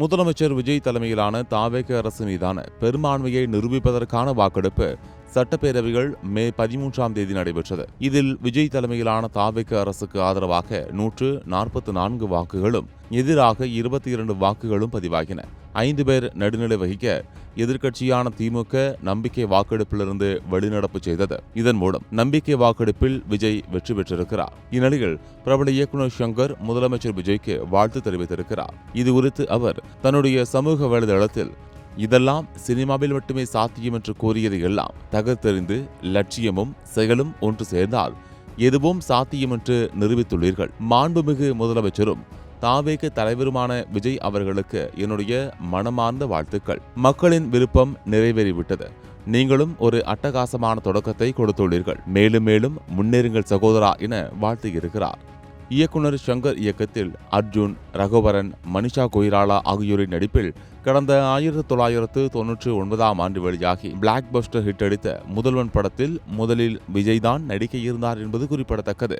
முதலமைச்சர் விஜய் தலைமையிலான தாவேக அரசு மீதான பெரும்பான்மையை நிரூபிப்பதற்கான வாக்கெடுப்பு சட்டப்பேரவைகள் மே 13ஆம் தேதி நடைபெற்றது. இதில் விஜய் தலைமையிலான தாவேக அரசுக்கு ஆதரவாக 144 வாக்குகளும் எதிராக 22 வாக்குகளும் பதிவாகின. 5 பேர் நடுநிலை வகிக்க எதிர்க்கட்சியான திமுக நம்பிக்கை வாக்கெடுப்பிலிருந்து வெளிநடப்பு செய்தது. இதன் மூலம் நம்பிக்கை வாக்கெடுப்பில் விஜய் வெற்றி பெற்றிருக்கிறார். இந்நிலையில் பிரபல இயக்குநர் ஷங்கர் முதலமைச்சர் விஜய்க்கு வாழ்த்து தெரிவித்திருக்கிறார். இதுகுறித்து அவர் தன்னுடைய சமூக வலைதளத்தில், இதெல்லாம் சினிமாவில் மட்டுமே சாத்தியம் என்று கூறியது எல்லாம் தகர்த்தெறிந்து லட்சியமும் செயலும் ஒன்று சேர்ந்தால் எதுவும் சாத்தியம் என்று நிரூபித்துள்ளீர்கள். மாண்புமிகு முதலமைச்சரும் தாவேக தலைவருமான விஜய் அவர்களுக்கு என்னுடைய மனமார்ந்த வாழ்த்துக்கள். மக்களின் விருப்பம் நிறைவேறிவிட்டது. நீங்களும் ஒரு அட்டகாசமான தொடக்கத்தை கொடுத்துள்ளீர்கள். மேலும் மேலும் முன்னேறுங்கள் சகோதரா என வாழ்த்தியிருக்கிறார். இயக்குனர் ஷங்கர் இயக்கத்தில் அர்ஜுன், ரகுவரன், மனிஷா கொய்ராலா ஆகியோரின் நடிப்பில் கடந்த 1999ஆம் ஆண்டு வெளியாகி பிளாக் பஸ்டர் ஹிட் அடித்த முதல்வன் படத்தில் முதலில் விஜய் தான் நடிக்க இருந்தார் என்பது குறிப்பிடத்தக்கது.